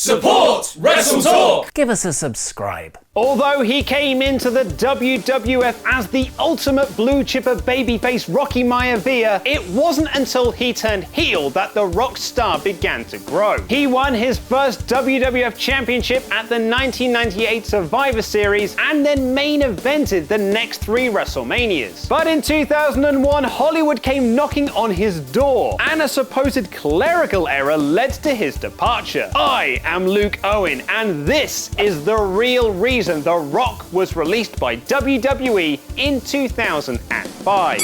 Support WrestleTalk! Give us a subscribe. Although he came into the WWF as the ultimate blue chipper babyface Rocky Maivia, it wasn't until he turned heel that the Rock star began to grow. He won his first WWF Championship at the 1998 Survivor Series and then main evented the next 3 WrestleManias. But in 2001, Hollywood came knocking on his door, and a supposed clerical error led to his departure. I am Luke Owen, and this is the real reason The Rock was released by WWE in 2005.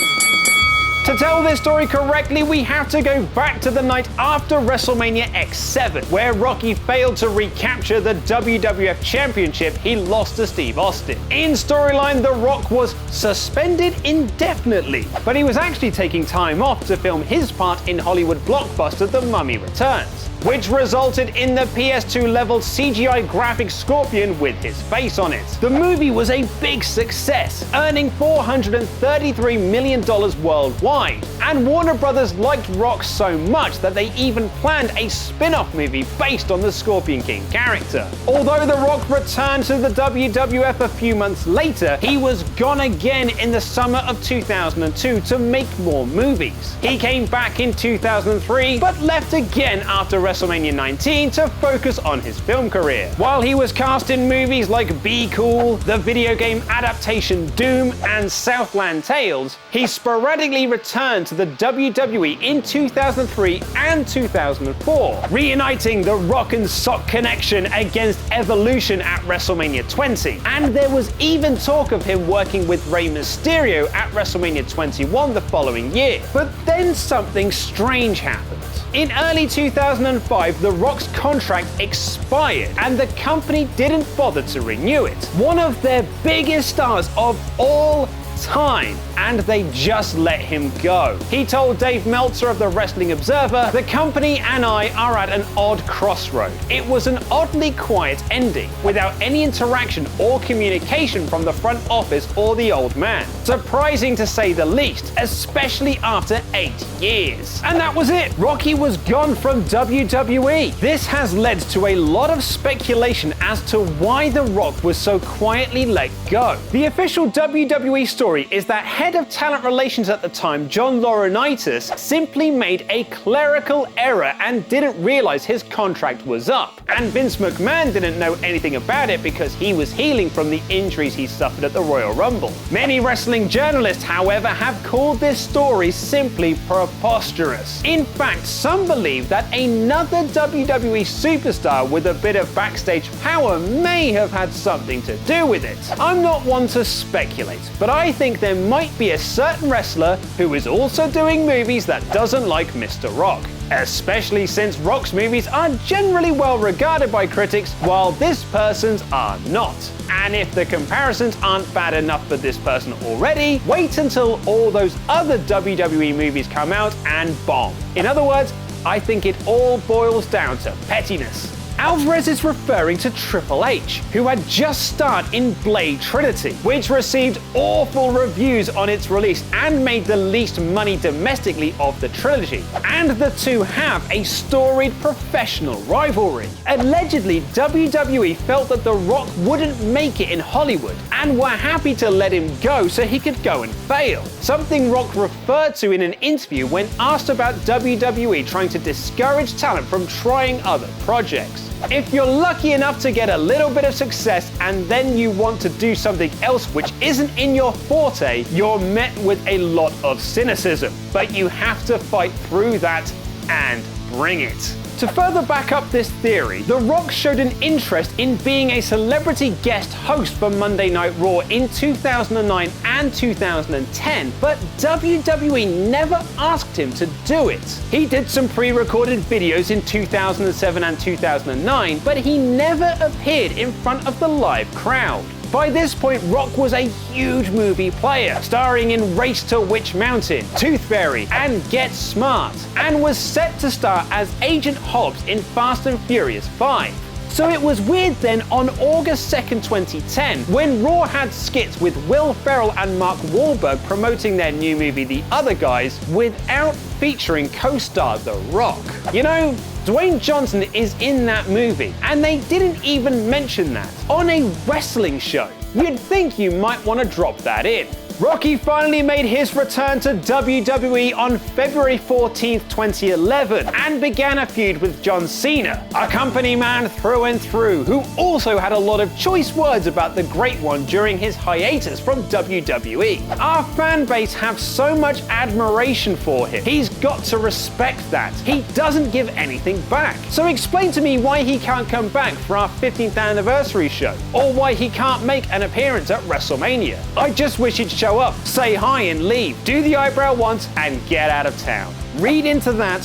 To tell this story correctly, we have to go back to the night after WrestleMania X7, where Rocky failed to recapture the WWF Championship he lost to Steve Austin. In storyline, The Rock was suspended indefinitely, but he was actually taking time off to film his part in Hollywood blockbuster The Mummy Returns, which resulted in the PS2-level CGI graphic Scorpion with his face on it. The movie was a big success, earning $433 million worldwide, and Warner Brothers liked Rock so much that they even planned a spin-off movie based on the Scorpion King character. Although The Rock returned to the WWF a few months later, he was gone again in the summer of 2002 to make more movies. He came back in 2003, but left again after WrestleMania 19 to focus on his film career. While he was cast in movies like Be Cool, the video game adaptation Doom, and Southland Tales, he sporadically returned to the WWE in 2003 and 2004, reuniting the Rock and Sock connection against Evolution at WrestleMania 20. And there was even talk of him working with Rey Mysterio at WrestleMania 21 the following year. But then something strange happened. In early 2005, The Rock's contract expired and the company didn't bother to renew it. One of their biggest stars of all time, and they just let him go. He told Dave Meltzer of the Wrestling Observer, "The company and I are at an odd crossroad. It was an oddly quiet ending, without any interaction or communication from the front office or the old man. Surprising to say the least, especially after 8 years." And that was it. Rocky was gone from WWE. This has led to a lot of speculation as to why The Rock was so quietly let go. The official WWE story is that head of talent relations at the time, John Laurinaitis, simply made a clerical error and didn't realize his contract was up. And Vince McMahon didn't know anything about it because he was healing from the injuries he suffered at the Royal Rumble. Many wrestling journalists, however, have called this story simply preposterous. In fact, some believe that another WWE superstar with a bit of backstage power may have had something to do with it. I'm not one to speculate, but I think there might be a certain wrestler who is also doing movies that doesn't like Mr. Rock, especially since Rock's movies are generally well regarded by critics while this person's are not. And if the comparisons aren't bad enough for this person already, wait until all those other WWE movies come out and bomb. In other words, I think it all boils down to pettiness. Alvarez is referring to Triple H, who had just starred in Blade Trinity, which received awful reviews on its release and made the least money domestically of the trilogy. And the two have a storied professional rivalry. Allegedly, WWE felt that The Rock wouldn't make it in Hollywood and were happy to let him go so he could go and fail. Something Rock referred to in an interview when asked about WWE trying to discourage talent from trying other projects. If you're lucky enough to get a little bit of success and then you want to do something else which isn't in your forte, you're met with a lot of cynicism. But you have to fight through that and bring it. To further back up this theory, The Rock showed an interest in being a celebrity guest host for Monday Night Raw in 2009 and 2010, but WWE never asked him to do it. He did some pre-recorded videos in 2007 and 2009, but he never appeared in front of the live crowd. By this point, Rock was a huge movie player, starring in Race to Witch Mountain, Tooth Fairy, and Get Smart, and was set to star as Agent Hobbs in Fast and Furious 5. So it was weird then on August 2nd, 2010, when Raw had skits with Will Ferrell and Mark Wahlberg promoting their new movie The Other Guys without featuring co-star The Rock. You know, Dwayne Johnson is in that movie, and they didn't even mention that on a wrestling show. You'd think you might want to drop that in. Rocky finally made his return to WWE on February 14th, 2011, and began a feud with John Cena, a company man through and through, who also had a lot of choice words about the Great One during his hiatus from WWE. Our fan base have so much admiration for him. He's got to respect that. He doesn't give anything back. So explain to me why he can't come back for our 15th anniversary show, or why he can't make an appearance at WrestleMania. I just wish he'd show up, say hi and leave, do the eyebrow once and get out of town. Read into that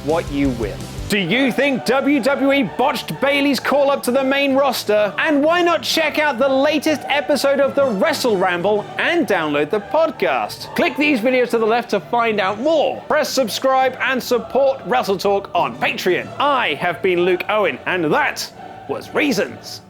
what you will. Do you think WWE botched Bayley's call up to the main roster? And why not check out the latest episode of the Wrestle Ramble and download the podcast? Click these videos to the left to find out more. Press subscribe and support WrestleTalk on Patreon. I have been Luke Owen, and that was Reasons.